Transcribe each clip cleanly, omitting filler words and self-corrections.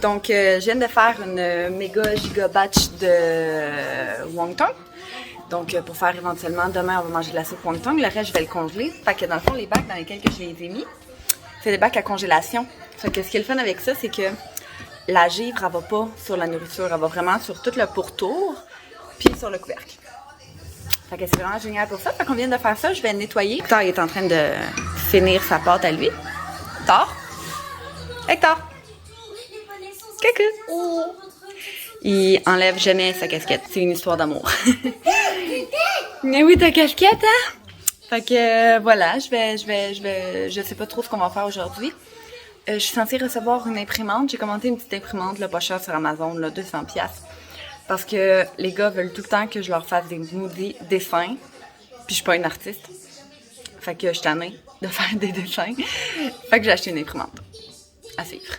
Donc, je viens de faire une méga giga batch de wonton. Donc, pour faire éventuellement, demain, on va manger de la soupe wonton. Le reste, je vais le congeler. Fait que dans le fond, les bacs dans lesquels je les ai mis, c'est des bacs à congélation. Fait que ce qui est le fun avec ça, c'est que la givre, elle va pas sur la nourriture. Elle va vraiment sur tout le pourtour, puis sur le couvercle. Fait que c'est vraiment génial pour ça. Fait qu'on vient de faire ça, je vais nettoyer. Hector, il est en train de finir sa pâte à lui. Hector? Hector? Coucou! Il enlève jamais sa casquette. C'est une histoire d'amour. Mais oui, ta casquette, hein? Fait que voilà, je sais pas trop ce qu'on va faire aujourd'hui. Je suis censée recevoir une imprimante. J'ai commandé une petite imprimante, là, pas chère sur Amazon, là, 200$. Parce que les gars veulent tout le temps que je leur fasse des maudits dessins. Puis je suis pas une artiste. Fait que je suis tannée de faire des dessins. Fait que j'ai acheté une imprimante. À suivre.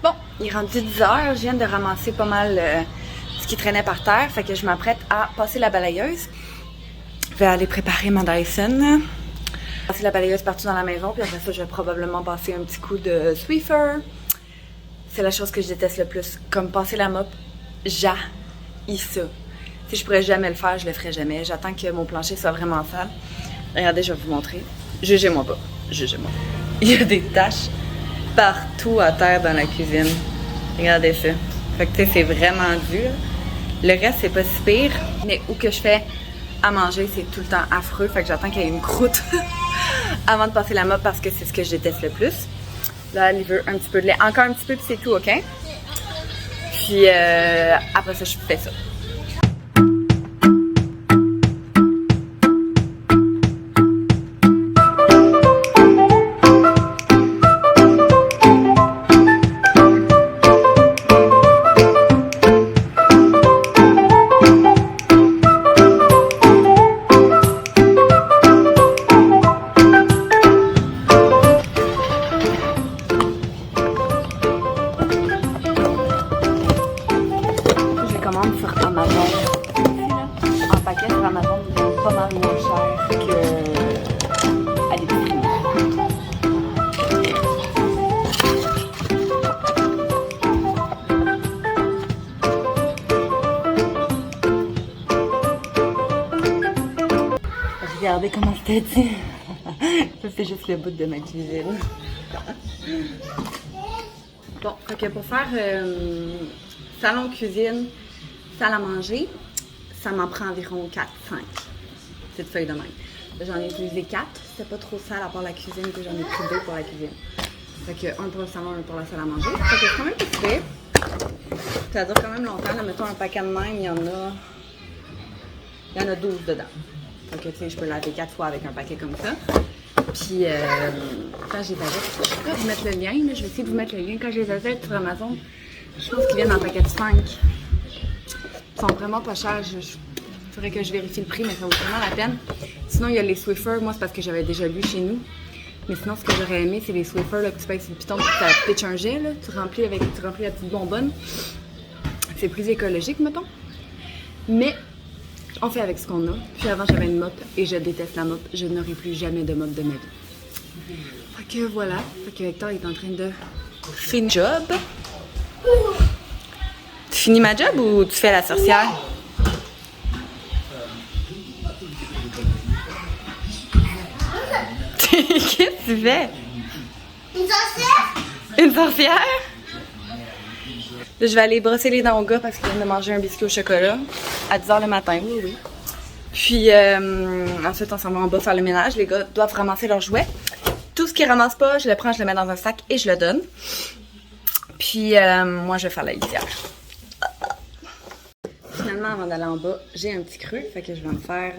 Bon, il est rendu 10h. Je viens de ramasser pas mal ce qui traînait par terre. Fait que je m'apprête à passer la balayeuse. Je vais aller préparer ma Dyson. Passer la balayeuse partout dans la maison. Puis après ça, je vais probablement passer un petit coup de Swiffer. C'est la chose que je déteste le plus. Comme passer la mop, ça. Si je pourrais jamais le faire, je le ferais jamais. J'attends que mon plancher soit vraiment sale. Regardez, je vais vous montrer. Jugez-moi pas. Jugez-moi. Il y a des taches partout à terre dans la cuisine. Regardez ça. Fait que tu sais, c'est vraiment dur. Le reste, c'est pas si pire. Mais où que je fais à manger, c'est tout le temps affreux. Fait que j'attends qu'il y ait une croûte avant de passer la mop parce que c'est ce que je déteste le plus. Là, il veut un petit peu de lait. Encore un petit peu, puis c'est tout, OK? Puis après ça, je fais ça. Sur Amazon. En paquet sur Amazon, il est pas mal moins cher qu'à l'épicerie. Regardez comment c'était dit. Ça, c'est juste le bout de ma cuisine. Bon, fait que pour faire salon cuisine, salle à manger, ça m'en prend environ 4-5 petites feuilles de même. J'en ai utilisé 4, c'était pas trop sale à part la cuisine, que j'en ai pris 2 pour la cuisine. Fait que un pour le salon, un pour la salle à manger. Fait que c'est quand même pas super. Ça dure quand même longtemps. Là, mettons un paquet de même, il y en a 12 dedans. Fait que tu sais, je peux laver 4 fois avec un paquet comme ça. Puis quand j'ai baguette, je peux pas vous mettre le lien, mais je vais essayer de vous mettre le lien. Quand je les achète sur Amazon, je pense qu'ils viennent en paquet de 5. Ils sont vraiment pas chers. Il faudrait que je vérifie le prix, mais ça vaut vraiment la peine. Sinon, il y a les Swiffer. Moi, c'est parce que j'avais déjà lu chez nous. Mais sinon, ce que j'aurais aimé, c'est les Swiffer, là, que tu pèses sur le piton, puis tu pitches un jet, là. Tu remplis la petite bonbonne. C'est plus écologique, mettons. Mais on fait avec ce qu'on a. Puis avant, j'avais une mop et je déteste la mop. Je n'aurai plus jamais de mop de ma vie. Fait que voilà. Fait que Hector est en train de finir job. Tu finis ma job ou tu fais la sorcière? Qu'est-ce que tu fais? Une sorcière? Une sorcière? Là, je vais aller brosser les dents au gars parce qu'il vient de manger un biscuit au chocolat à 10h le matin. Oui. Puis ensuite, on s'en va en bas faire le ménage. Les gars doivent ramasser leurs jouets. Tout ce qu'ils ramassent pas, je le prends, je le mets dans un sac et je le donne. Puis moi, je vais faire la litière. Finalement, avant d'aller en bas, j'ai un petit creux. Fait que je vais me faire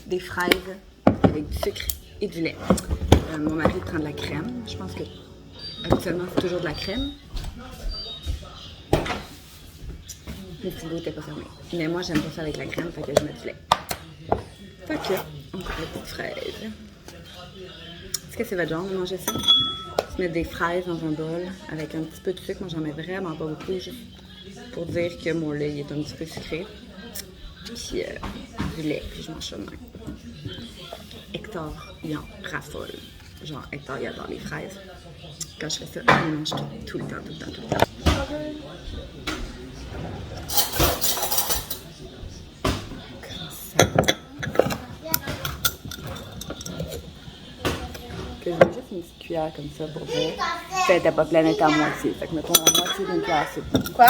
des fraises avec du sucre et du lait. Mon mari prend de la crème. Je pense que habituellement, c'est toujours de la crème. Le frigo n'était pas fermé. Mais moi, j'aime pas ça avec la crème, fait que je mets du lait. Fait que, on prend des petites fraises. Est-ce que c'est votre genre de manger ça? Se mettre des fraises dans un bol avec un petit peu de sucre. Moi, j'en mets vraiment pas beaucoup, juste pour dire que mon lait il est un petit peu sucré. Puis du lait, puis je mange ça de même. Hector, il en raffole. Genre, Hector, il adore les fraises. Quand je fais ça, il mange tout le temps. Que je mets juste une petite cuillère comme ça pour dire qu'elle n'était pas pleine, elle était à moitié. Fait que mettons la moitié d'une cuillère à soupe. Quoi?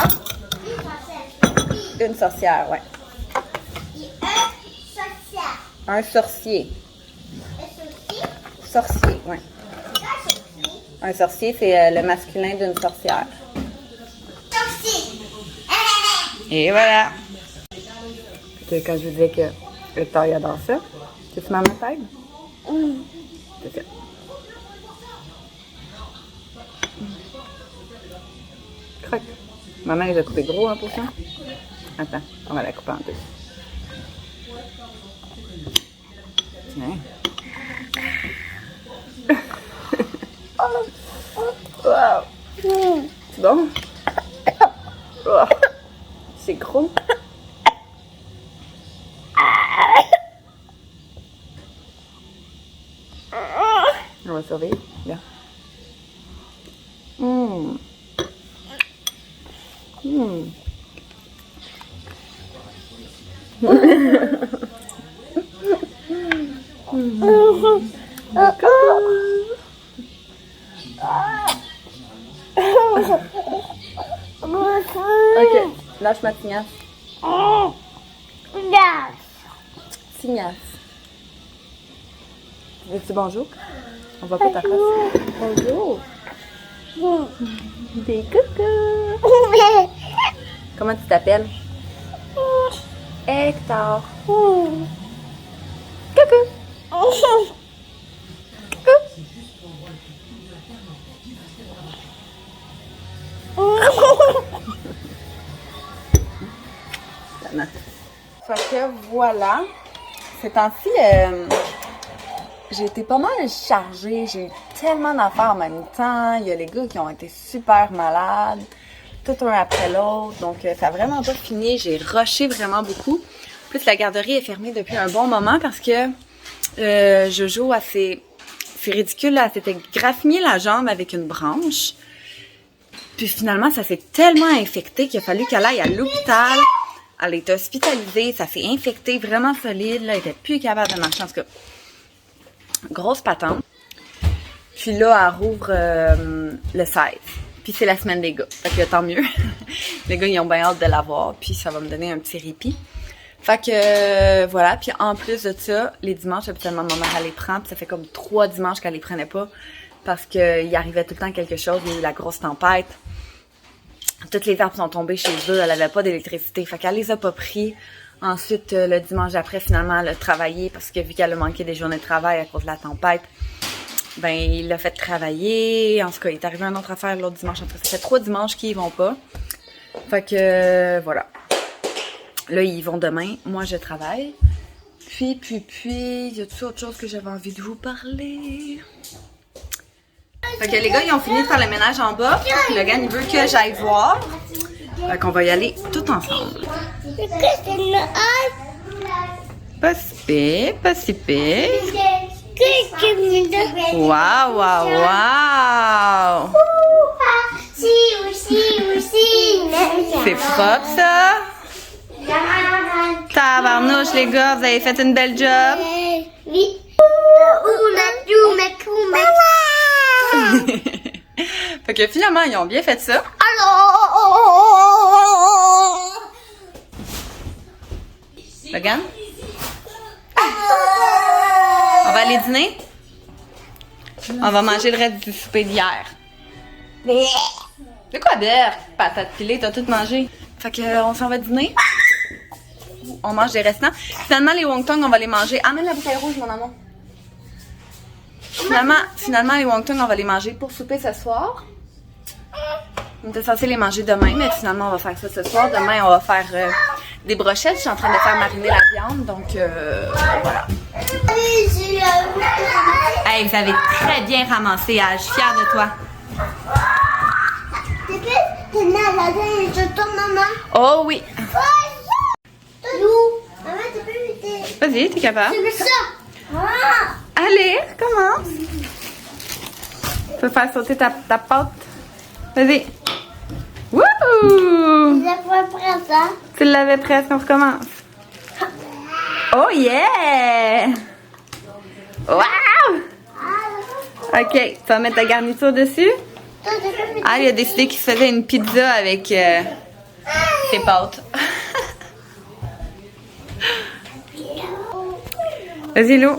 Une sorcière, ouais. Un sorcier. Sorcier, ouais. Un sorcier, c'est le masculin d'une sorcière. Et voilà. C'est quand je vous disais que Victor il adore ça. Tu m'as ma tête? C'est ça. Croque. Maman les a coupés gros hein, pour ça. Attends, on va la couper en deux. Tiens. Wow. C'est bon? Oh. C'est gros. On va surveiller. Là. Ok, lâche ma tignasse. Tignasse. Veux-tu bonjour? On va pas ta face. Bonjour. Des coucou. Comment tu t'appelles? Hector. Coucou. Coucou. Fait que voilà. Ces temps-ci, j'ai été pas mal chargée. J'ai eu tellement d'affaires en même temps. Il y a les gars qui ont été super malades, tout un après l'autre. Donc, ça a vraiment pas fini. J'ai rushé vraiment beaucoup. En plus, la garderie est fermée depuis un bon moment parce que Jojo, c'est ridicule, elle s'était graffiné la jambe avec une branche. Puis finalement, ça s'est tellement infecté qu'il a fallu qu'elle aille à l'hôpital. Elle a été hospitalisée, ça s'est infecté vraiment solide. Là, elle était plus capable de marcher. En tout cas, grosse patente. Puis là, elle rouvre le 16. Puis c'est la semaine des gars. Fait que tant mieux. Les gars, ils ont bien hâte de la voir. Puis ça va me donner un petit répit. Fait que voilà. Puis en plus de ça, les dimanches, habituellement, ma mère, elle les prend. Puis ça fait comme 3 dimanches qu'elle les prenait pas. Parce qu'il arrivait tout le temps quelque chose. Il y a eu la grosse tempête. Toutes les arbres sont tombés chez eux. Elle avait pas d'électricité. Fait qu'elle les a pas pris. Ensuite, le dimanche d'après, finalement, elle a travaillé. Parce que vu qu'elle a manqué des journées de travail à cause de la tempête, ben, il l'a fait travailler. En tout cas, il est arrivé une autre affaire l'autre dimanche. En tout cas, ça fait 3 dimanches qu'ils y vont pas. Fait que, voilà. Là, ils y vont demain. Moi, je travaille. Puis, y a-t-il autre chose que j'avais envie de vous parler? Fait que les gars, ils ont fini de faire le ménage en bas. Logan, il veut que j'aille voir. Fait qu'on va y aller tout ensemble. Pas si pire, pas si pire. Waouh, waouh, waouh! C'est propre, ça? Tabarnouche, les gars, vous avez fait une belle job. Fait que finalement, ils ont bien fait ça. Logan? On va aller dîner? On va manger le reste du souper d'hier. C'est quoi d'air? Patates pilées, t'as tout mangé. Fait que on s'en va dîner. On mange des restants. Finalement, les wonton, on va les manger. Amène la bouteille rouge, mon amour. Finalement, les wonton, on va les manger pour souper ce soir. On était censé les manger demain, mais finalement, on va faire ça ce soir. Demain, on va faire des brochettes. Je suis en train de faire mariner la viande, donc voilà. Hey, vous avez très bien ramassé, Al. Je suis fière de toi. Oh oui. Vas-y, t'es capable. Allez, commence. Tu peux faire sauter ta pâte. Vas-y. Wouh! C'est pas prêt, ça. Tu l'avais presque, on recommence. Oh yeah! Wow! Ok, tu vas mettre ta garniture dessus? Ah, il a décidé qu'il faisait une pizza avec ses pâtes. Vas-y, Lou.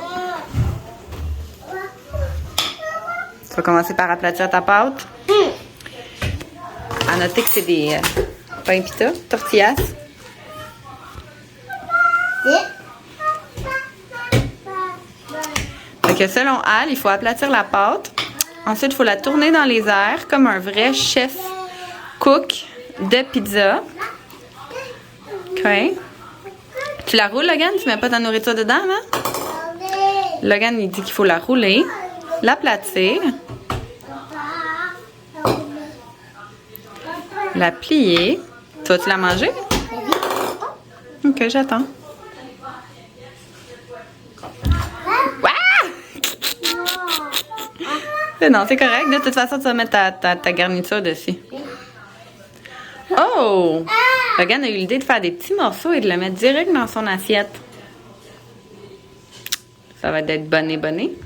Tu vas commencer par aplatir ta pâte. À noter que c'est des pain pita, tortillas. Fait que selon Al, il faut aplatir la pâte. Ensuite, il faut la tourner dans les airs comme un vrai chef cook de pizza. OK. Tu la roules, Logan? Tu mets pas ta nourriture dedans, hein? Logan, il dit qu'il faut la rouler, l'aplatir, la plier. Tu vas-tu la manger? OK, j'attends. Non, c'est correct. De toute façon, tu vas mettre ta garniture dessus. Oh! Logan a eu l'idée de faire des petits morceaux et de le mettre direct dans son assiette. Ça va être bonné.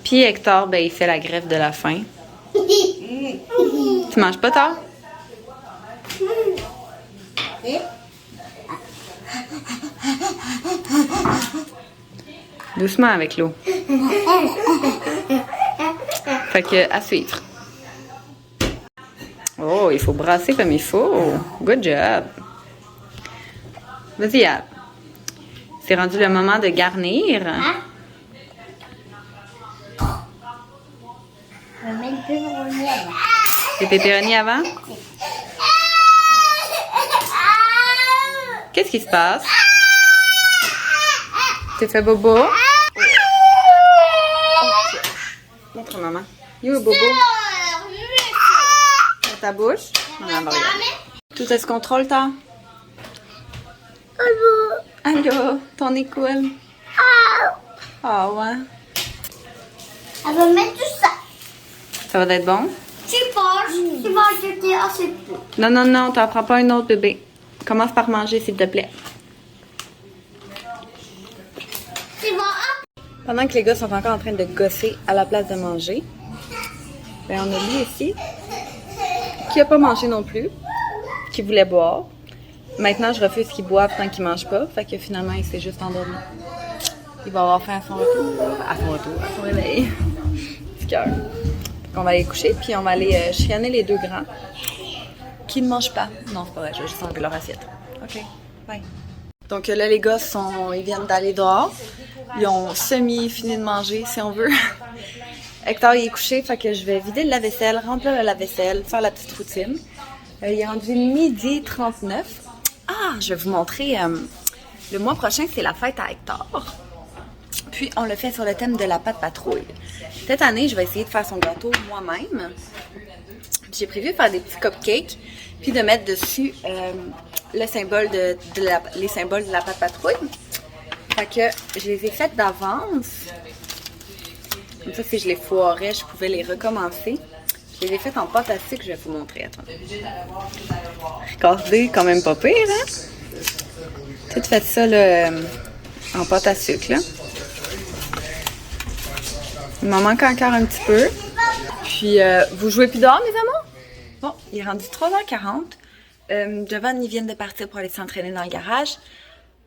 Puis Hector, ben, il fait la greffe de la faim. Tu manges pas tard? Doucement avec l'eau. Fait que, à suivre. Oh, il faut brasser comme il faut. Good job. Vas-y, Al. C'est rendu le moment de garnir. Je vais mettre le pepperoni avant. Les pépéronis avant? Qu'est-ce qui se passe? T'es fait bobo? Montre maman. You bobo. Dans ta bouche? Non, non, regarde. Tout est-ce contrôle, toi? Allô, ton nez coule. Ah ouais. Elle va mettre tout ça. Ça va être bon? Tu vas jeter assez peu. Non, non, non, t'en prends pas un autre bébé. Commence par manger, s'il te plaît. Tu vas. Pendant que les gars sont encore en train de gosser à la place de manger, ben on a lui ici, qui a pas mangé non plus, qui voulait boire. Maintenant, je refuse qu'il boive tant qu'il mange pas, fait que finalement, il s'est juste endormi. Il va avoir faim à son retour, à son réveil. Petit cœur. On va aller coucher, puis on va aller chicaner les deux grands qui ne mangent pas. Non, c'est pas vrai, je vais juste enlever leur assiette. OK, bye. Donc là, les gars, ils viennent d'aller dehors. Ils ont semi-fini de manger, si on veut. Hector, il est couché, fait que je vais vider le lave-vaisselle, remplir le lave-vaisselle, faire la petite routine. Il est rendu 12h39. Ah, je vais vous montrer. Le mois prochain, c'est la fête à Hector. Puis, on le fait sur le thème de la pâte patrouille. Cette année, je vais essayer de faire son gâteau moi-même. J'ai prévu de faire des petits cupcakes, puis de mettre dessus les symboles de la pâte patrouille. Fait que je les ai faites d'avance. Comme ça, si je les foirais, je pouvais les recommencer. Je les ai faites en pâte à sucre, je vais vous montrer. Attendez. Regardez, quand même pas pire, hein? Tout fait ça là, en pâte à sucre, là. Il m'en manque encore un petit peu. Puis, vous jouez plus dehors, mes amours? Bon, il est rendu 3h40. Jovan, ils viennent de partir pour aller s'entraîner dans le garage.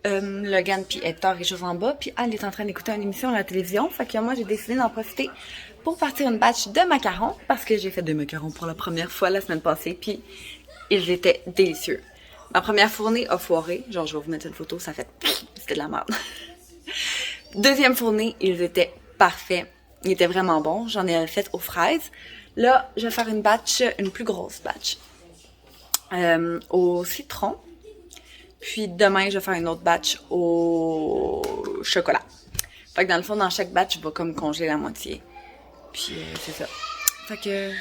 Logan puis Hector est juste en bas. Puis Anne est en train d'écouter une émission à la télévision. Fait que moi, j'ai décidé d'en profiter pour partir une batch de macarons. Parce que j'ai fait des macarons pour la première fois la semaine passée. Puis, ils étaient délicieux. Ma première fournée a foiré. Genre, je vais vous mettre une photo. Ça fait... C'était de la merde. Deuxième fournée, ils étaient parfaits. Ils étaient vraiment bons. J'en ai fait aux fraises. Là, je vais faire une plus grosse batch. Au citron. Puis demain, je vais faire une autre batch au chocolat. Fait que dans le fond, dans chaque batch, je vais comme congeler la moitié. Puis c'est ça. Fait que...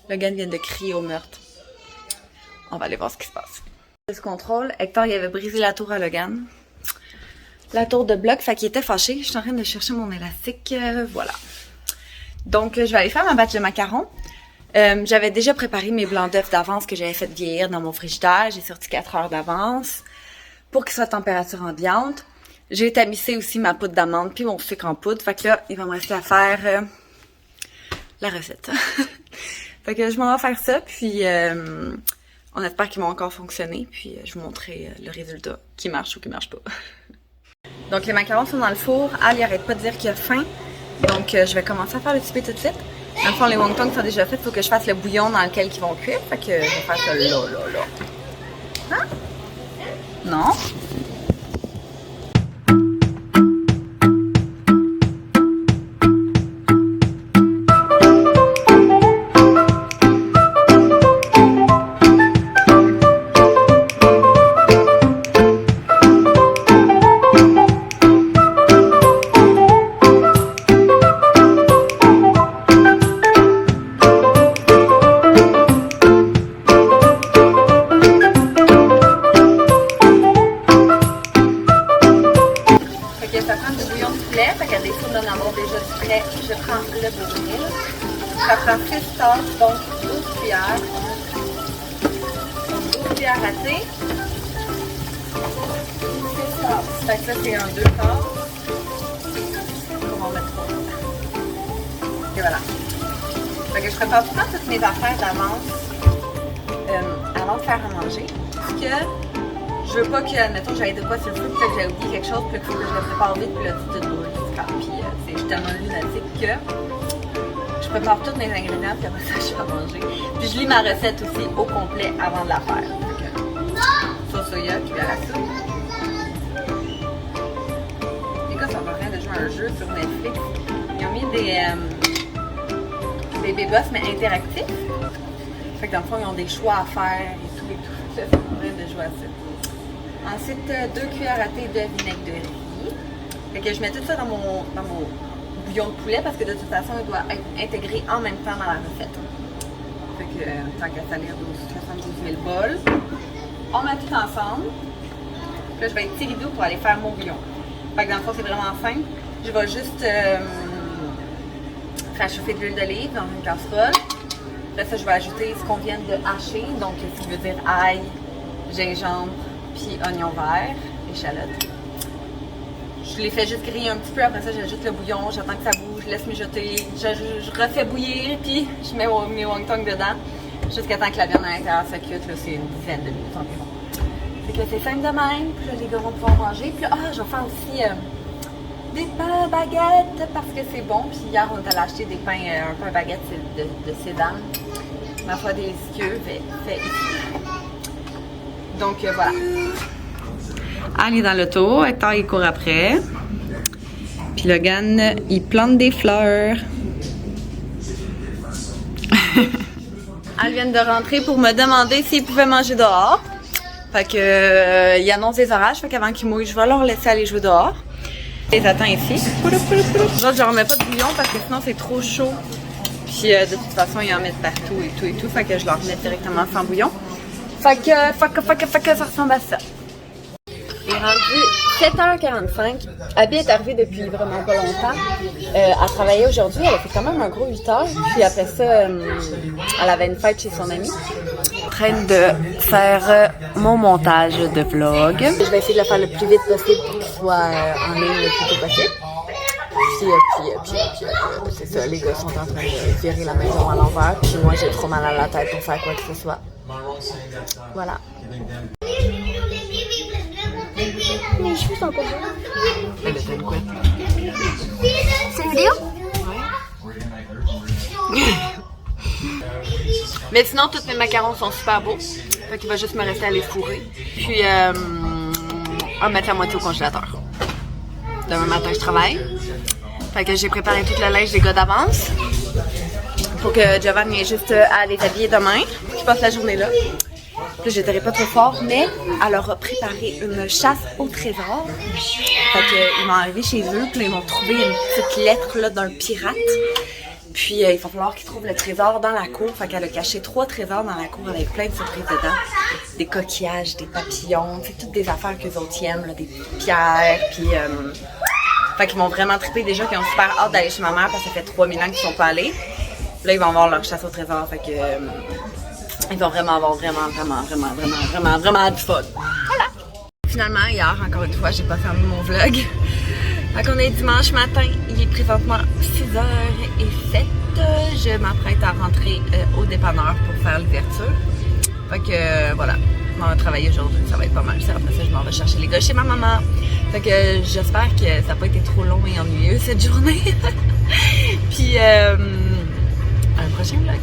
Logan vient de crier au meurtre. On va aller voir ce qui se passe. Ce contrôle, Hector, il avait brisé la tour à Logan. La tour de bloc, fait qu'il était fâché. Je suis en train de chercher mon élastique. Voilà. Donc, je vais aller faire ma batch de macarons. J'avais déjà préparé mes blancs d'œufs d'avance que j'avais fait vieillir dans mon frigidaire. J'ai sorti 4 heures d'avance pour qu'ils soient à température ambiante. J'ai tamisé aussi ma poudre d'amande puis mon sucre en poudre. Fait que là, il va me rester à faire la recette. Fait que je m'en vais faire ça, puis on espère qu'ils vont encore fonctionner, puis je vous montrerai le résultat, qui marche ou qui marche pas. Donc les macarons sont dans le four. Al, il arrête pas de dire qu'il a faim, donc je vais commencer à faire le souper tout de suite. Dans le fond, les wontons sont déjà faits, il faut que je fasse le bouillon dans lequel ils vont cuire, fait que je vais faire ça là. Hein? Non? Je prends le bouillon. Ça prend 6 tasses, donc 12 cuillères. Donc 12 cuillères à thé. 6 tasses. Fait que ça, c'est un 2 tasses. On va en mettre 3. Et voilà. Fait que je prépare tout le temps toutes mes affaires d'avance avant de faire à manger. Parce que je veux pas que, admettons, j'aille de quoi sur le feu, peut-être que j'ai oublié quelque chose, puis qu'il faut que je le prépare vite, puis là, tu te brûles, tu scrapes. Puis je suis tellement lunatique que je prépare tous mes ingrédients, puis après ça, je vais manger. Puis je lis ma recette aussi au complet avant de la faire. Donc, sauce soya, cuillère à soupe. Les gars sont en train de jouer à un jeu sur Netflix. Ils ont mis des bébosses, mais interactifs. Fait que dans le fond, ils ont des choix à faire et tout. Ça, c'est en train de jouer à ça. Ensuite, 2 cuillères à thé de vinaigre de riz. Fait que je mets tout ça dans mon bouillon de poulet parce que de toute façon, il doit être intégré en même temps dans la recette. Fait que tant qu'à salir 72 000 bols, on met tout ensemble. Puis là, je vais être tiridou pour aller faire mon bouillon. Fait que dans le fond, c'est vraiment simple. Je vais juste faire chauffer de l'huile d'olive dans une casserole. Après ça, je vais ajouter ce qu'on vient de hacher, donc ce qui veut dire ail, gingembre, puis oignon vert, échalote. Je les fais juste griller un petit peu, après ça j'ajoute le bouillon, j'attends que ça bouge, je laisse mijoter, je refais bouillir, puis je mets mes wontons dedans, jusqu'à temps que la viande à l'intérieur se cuite, là c'est une dizaine de minutes environ. Fait que c'est simple de même, puis là les gars vont pouvoir manger, puis là, je vais faire aussi des pains baguettes, parce que c'est bon, puis hier on est allé acheter des pains, un pain baguette de Cédane, ma foi délicieux, fait ici. Donc voilà. Al est dans l'auto, Hector il court après. Puis Logan, il plante des fleurs. Al vient de rentrer pour me demander s'il pouvait manger dehors. Fait que il annonce des orages, fait qu'avant qu'il mouille, je vais leur laisser aller jouer dehors. Je les attends ici. Là, je remets pas de bouillon parce que sinon c'est trop chaud. Puis de toute façon, ils en mettent partout et tout. Fait que je leur mets directement sans bouillon. Fait que ça ressemble à ça. Il est rendu 7h45. Abby est arrivée depuis vraiment pas longtemps. Elle travaillait aujourd'hui. Elle a fait quand même un gros 8 heures. Puis après ça, elle avait une fête chez son amie. En train de faire mon montage de vlog. Je vais essayer de le faire le plus vite possible pour qu'il soit en ligne le plus tôt possible. Puis c'est ça, les gars sont en train de virer la maison à l'envers. Puis moi, j'ai trop mal à la tête pour faire quoi que ce soit. Voilà. Mes cheveux sont pas beaux. Elle a une couette. C'est une vidéo? Mais sinon, tous mes macarons sont super beaux. Fait qu'il va juste me rester à les fourrer. Puis, on va mettre la moitié au congélateur. Demain matin, je travaille. Fait que j'ai préparé toute la linge des gars d'avance. Pour que Giovanni ait juste à les habiller demain. Je passe la journée là. Puis je dirais pas trop fort, mais elle leur a préparé une chasse au trésor. Fait qu'ils vont arriver chez eux, puis ils vont trouver une petite lettre là d'un pirate. Puis il va falloir qu'ils trouvent le trésor dans la cour. Fait qu'elle a caché 3 trésors dans la cour avec plein de surprises dedans. Des coquillages, des papillons, c'est toutes des affaires qu'eux autres aiment, là, des pierres, puis Fait qu'ils vont vraiment triper déjà, qu'ils ont super hâte d'aller chez ma mère parce que ça fait 3000 ans qu'ils sont pas allés. Là, ils vont avoir leur chasse au trésor, fait que ils vont vraiment avoir vraiment du fun. Voilà! Finalement, hier, encore une fois, j'ai pas fermé mon vlog. Fait qu'on est dimanche matin, il est présentement 6h07. Je m'apprête à rentrer au dépanneur pour faire l'ouverture. Fait que voilà, on va travailler aujourd'hui, ça va être pas mal. Après ça, je m'en vais chercher les gars chez ma maman. Fait que j'espère que ça n'a pas été trop long et ennuyeux cette journée. Puis un prochain vlog.